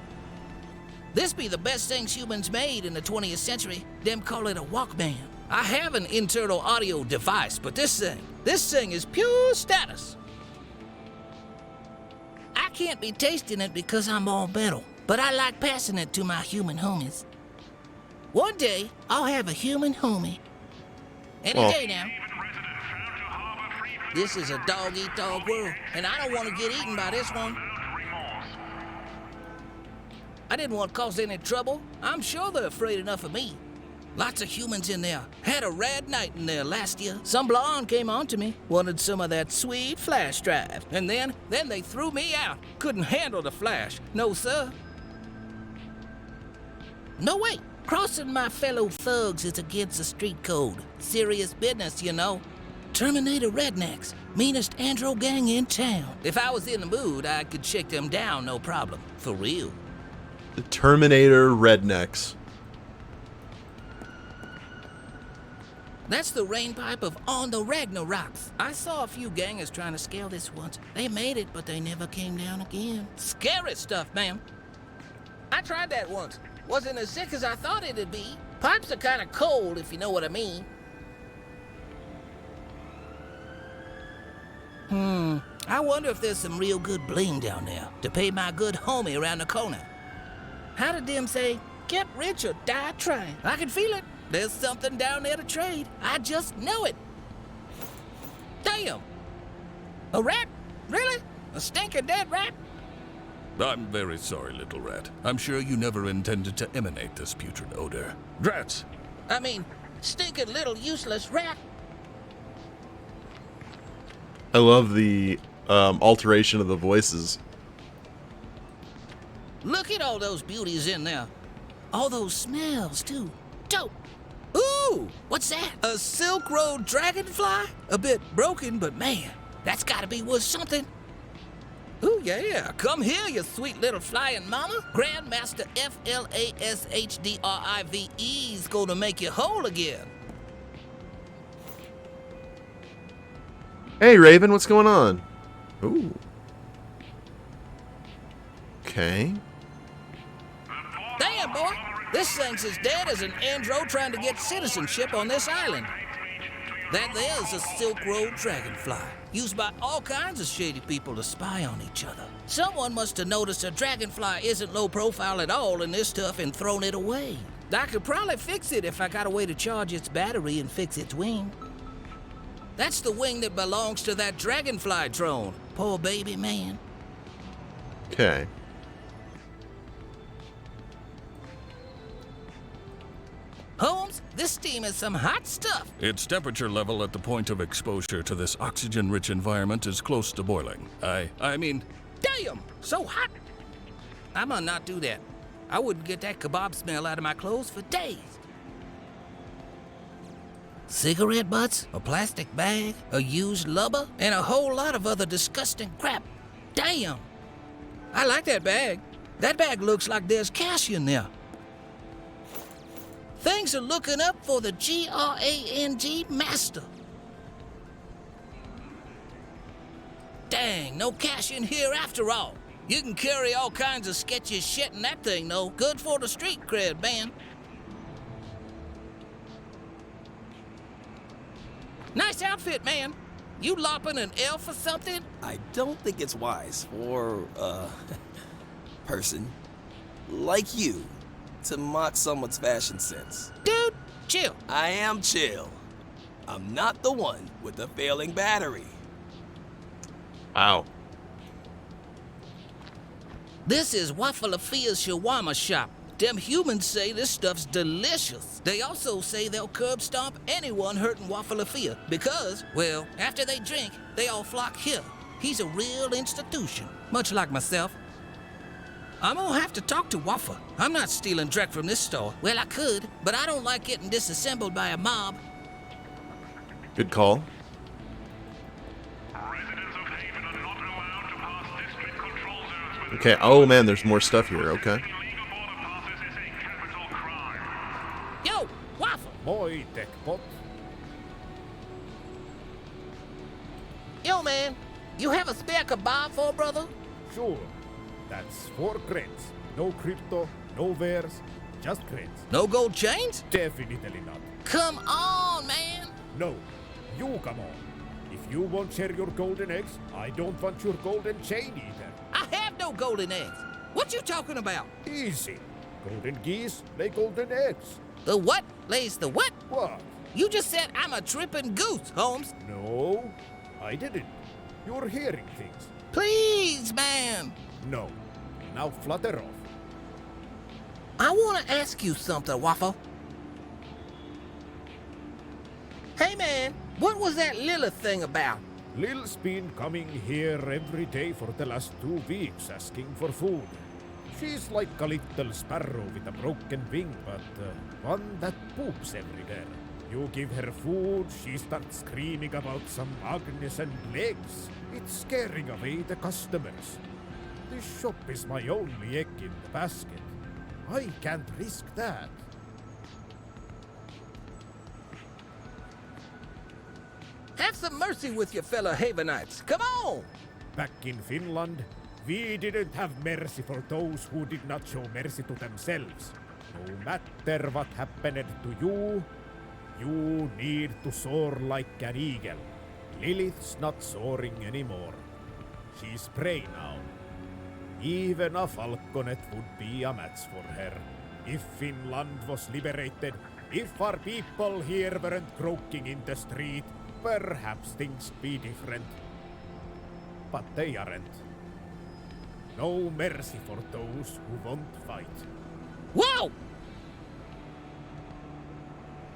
This be the best things humans made in the 20th century. Them call it a Walkman. I have an internal audio device, but this thing is pure status. I can't be tasting it because I'm all metal, but I like passing it to my human homies. One day, I'll have a human homie. Any day now. This is a dog-eat-dog world, and I don't want to get eaten by this one. I didn't want to cause any trouble. I'm sure they're afraid enough of me. Lots of humans in there. Had a rad night in there last year. Some blonde came on to me, wanted some of that sweet flash drive. And then they threw me out. Couldn't handle the flash. No, sir. No way. Crossing my fellow thugs is against the street code. Serious business, you know. Terminator rednecks. Meanest Andro gang in town. If I was in the mood, I could shake them down, no problem. For real. The Terminator rednecks. That's the rain pipe of On the Ragnaroks. I saw a few gangers trying to scale this once. They made it, but they never came down again. Scary stuff, man. I tried that once. Wasn't as sick as I thought it'd be. Pipes are kind of cold, if you know what I mean. I wonder if there's some real good bling down there to pay my good homie around the corner. How did them say, get rich or die trying? I can feel it. There's something down there to trade. I just know it. Damn. A rat? Really? A stinking dead rat? I'm very sorry, little rat. I'm sure you never intended to emanate this putrid odor. Drats! I mean, stinking little useless rat. I love the alteration of the voices. Look at all those beauties in there. All those smells, too. Dope. Ooh, what's that? A Silk Road dragonfly? A bit broken, but man, that's gotta be worth something. Ooh, yeah. Come here, you sweet little flying mama. Grandmaster FLASHDRIVE's gonna make you whole again. Hey, Raven, what's going on? Ooh. Okay. Damn, boy. This thing's as dead as an andro trying to get citizenship on this island. That there's a Silk Road dragonfly, used by all kinds of shady people to spy on each other. Someone must have noticed a dragonfly isn't low profile at all in this stuff and thrown it away. I could probably fix it if I got a way to charge its battery and fix its wing. That's the wing that belongs to that dragonfly drone. Poor baby man. Okay. Holmes, this steam is some hot stuff. Its temperature level at the point of exposure to this oxygen-rich environment is close to boiling. I mean, Damn, so hot. I'ma not do that. I wouldn't get that kebab smell out of my clothes for days. Cigarette butts, a plastic bag, a used lubber, and a whole lot of other disgusting crap. Damn. I like that bag. That bag looks like there's cash in there. Things are looking up for the GRANG master. Dang, no cash in here after all. You can carry all kinds of sketchy shit in that thing, though. Good for the street cred, man. Nice outfit, man. You lopping an elf or something? I don't think it's wise for, person like you to mock someone's fashion sense. Dude, chill. I am chill. I'm not the one with the failing battery. Wow. This is Wafalafia's shawarma shop. Them humans say this stuff's delicious. They also say they'll curb stomp anyone hurting Wafalafia because, well, after they drink, they all flock here. He's a real institution, much like myself. I'm gonna have to talk to Wafa. I'm not stealing direct from this store. Well, I could, but I don't like getting disassembled by a mob. Good call. Okay, oh man, there's more stuff here, okay. Yo, Wafa! Moi, Techbot. Yo, man, you have a spare kebab for a brother? Sure. That's 4 crates. No crypto, no wares, just crates. No gold chains? Definitely not. Come on, man! No, you come on. If you won't share your golden eggs, I don't want your golden chain either. I have no golden eggs. What you talking about? Easy. Golden geese lay golden eggs. The what lays the what? What? You just said I'm a tripping goose, Holmes. No, I didn't. You're hearing things. Please, man. No. Now flutter off. I want to ask you something, Waffle. Hey, man, what was that Lilith thing about? Lil's been coming here every day for the last 2 weeks asking for food. She's like a little sparrow with a broken wing, but one that poops everywhere. You give her food, she starts screaming about some Agnes and legs. It's scaring away the customers. This shop is my only egg in the basket. I can't risk that. Have some mercy with your fellow Havenites. Come on! Back in Finland, we didn't have mercy for those who did not show mercy to themselves. No matter what happened to you, you need to soar like an eagle. Lilith's not soaring anymore. She's prey now. Even a falconet would be a match for her. If Finland was liberated, if our people here weren't croaking in the street, perhaps things be different. But they aren't. No mercy for those who won't fight. Whoa!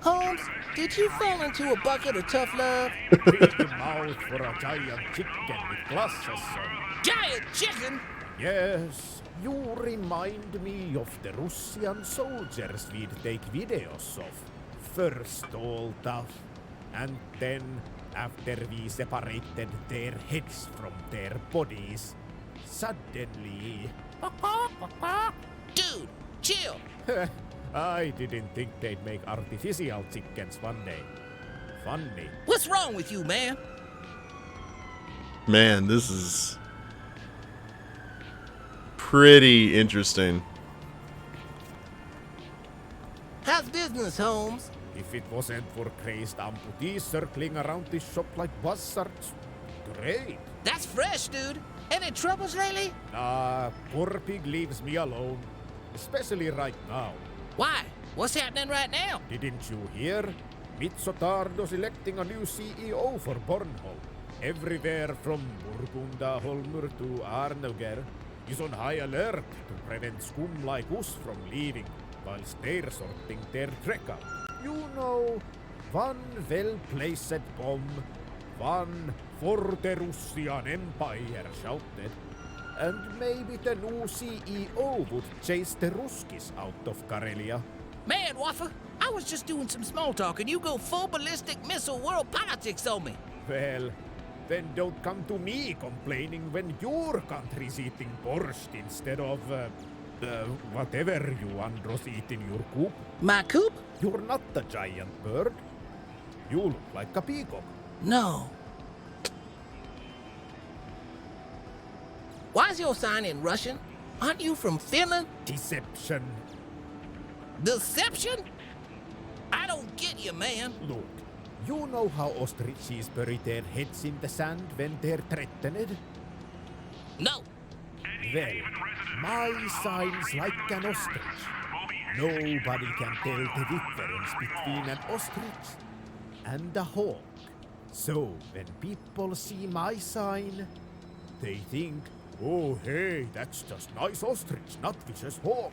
Holmes, did you fall into a bucket of tough love? Big mouth for a giant chicken with glasses on. Giant chicken? Yes, you remind me of the Russian soldiers we'd take videos of. First all tough, and then, after we separated their heads from their bodies, suddenly... Dude, chill! I didn't think they'd make artificial chickens one day. Funny. What's wrong with you, man? Man, this is pretty interesting. How's business, Holmes? If it wasn't for crazed amputees circling around this shop like buzzards, great. That's fresh, dude. Any troubles lately? Nah, poor pig leaves me alone. Especially right now. Why? What's happening right now? Didn't you hear? Mitsotardo's electing a new CEO for Bornholm. Everywhere from Burgundaholmur to Arnoger is on high alert to prevent scum like us from leaving whilst they're sorting their trek out. You know, one well-placed bomb, one for the Russian Empire shouted, and maybe the new CEO would chase the Ruskis out of Karelia. Man, Waffle, I was just doing some small talk and you go full ballistic missile world politics on me. Well, then don't come to me complaining when your country's eating borscht instead of, whatever you Andros eat in your coop. My coop? You're not a giant bird. You look like a peacock. No. Why's your sign in Russian? Aren't you from Finland? Deception. Deception? I don't get you, man. Look, you know how ostriches bury their heads in the sand when they're threatened? No. Well, my sign's like an ostrich. Nobody can tell the difference between an ostrich and a hawk. So when people see my sign, they think, oh hey, that's just nice ostrich, not vicious hawk.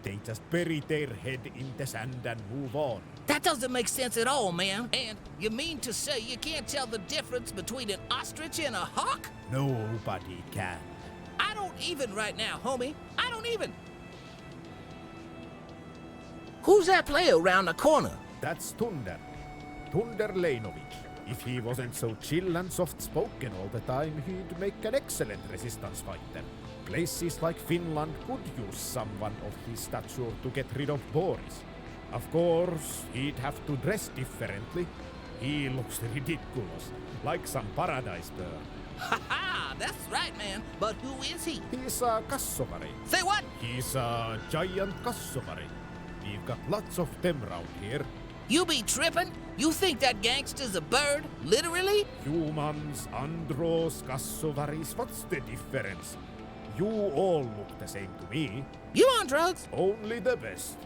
They just bury their head in the sand and move on. That doesn't make sense at all, man. And you mean to say you can't tell the difference between an ostrich and a hawk? Nobody can. I don't even right now, homie. I don't even. Who's that player around the corner? That's Tunder. Tunder Lejnovic. If he wasn't so chill and soft-spoken all the time, he'd make an excellent resistance fighter. Places like Finland could use someone of his stature to get rid of Boris. Of course, he'd have to dress differently. He looks ridiculous, like some paradise bird. Ha ha! That's right, man. But who is he? He's a kassovari. Say what? He's a giant kassovari. We've got lots of them round here. You be tripping? You think that gangster's a bird? Literally? Humans, andros, kassovaris, what's the difference? You all look the same to me. You on drugs? Only the best.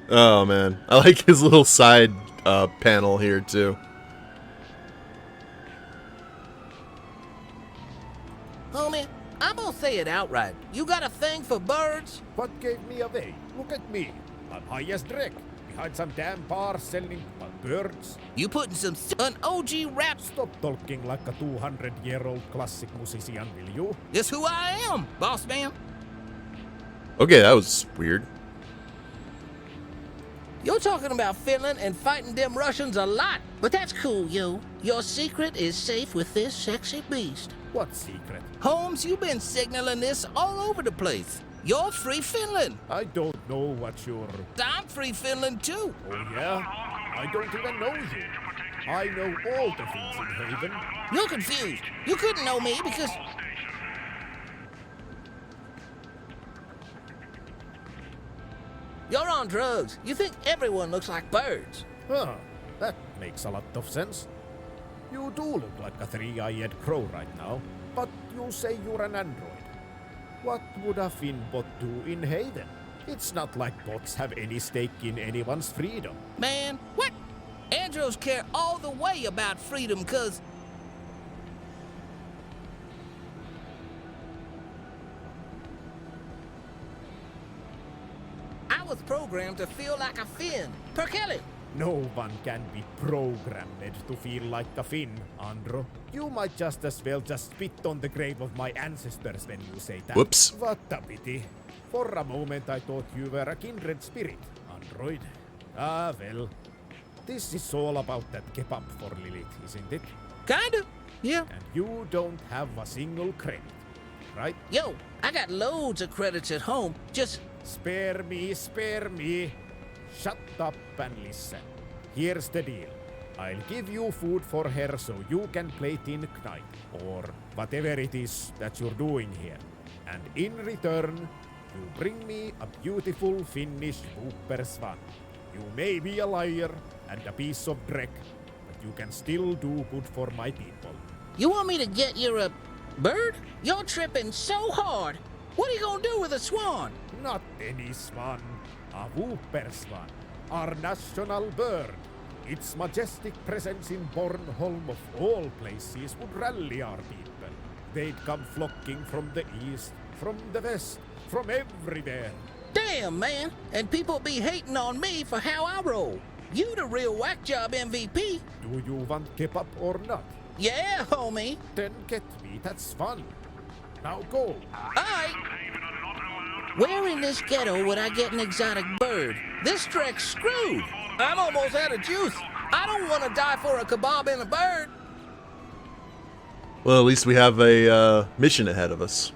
Oh man, I like his little side panel here too. Homie, I'm gonna say it outright. You got a thing for birds? What gave me away? Look at me. I'm high as Drek. Behind some damn bar selling birds. You putting an OG rap? Stop talking like a 200-year-old classic musician, will you? This who I am, boss man. Okay, that was weird. You're talking about Finland and fighting them Russians a lot, but that's cool, yo. Your secret is safe with this sexy beast. What secret? Holmes, you've been signaling this all over the place. You're free Finland. I don't know what you're... I'm free Finland too. Oh yeah? I don't even know you. I know all the things in Haven. You're confused. You couldn't know me because... You're on drugs. You think everyone looks like birds. Huh, that makes a lot of sense. You do look like a three-eyed crow right now, but you say you're an android. What would a Finbot do in Haven? It's not like bots have any stake in anyone's freedom. Man, what? Andros care all the way about freedom, cause... I was programmed to feel like a Finn. Per Kelly. No one can be programmed to feel like a Finn, Andro. You might just as well just spit on the grave of my ancestors when you say that. Whoops. What a pity. For a moment I thought you were a kindred spirit, Android. Ah, well. This is all about that kebab for Lilith, isn't it? Kinda, yeah. And you don't have a single credit, right? Yo, I got loads of credits at home, just... Spare me, spare me. Shut up and listen. Here's the deal. I'll give you food for her so you can play Tin Knight, or whatever it is that you're doing here. And in return, you bring me a beautiful Finnish Whooperswan. You may be a liar and a piece of dreck, but you can still do good for my people. You want me to get you a bird? You're tripping so hard. What are you gonna do with a swan? Not any swan, a Whooperswan, our national bird. Its majestic presence in Bornholm of all places would rally our people. They'd come flocking from the east, from the west, from everywhere. Damn, man. And people be hating on me for how I roll. You the real whack job MVP. Do you want kebab or not? Yeah, homie. Then get me, that's fun. Now go. Alright. Where in this ghetto would I get an exotic bird? This Dreck's screwed. I'm almost out of juice. I don't want to die for a kebab and a bird. Well, at least we have a mission ahead of us.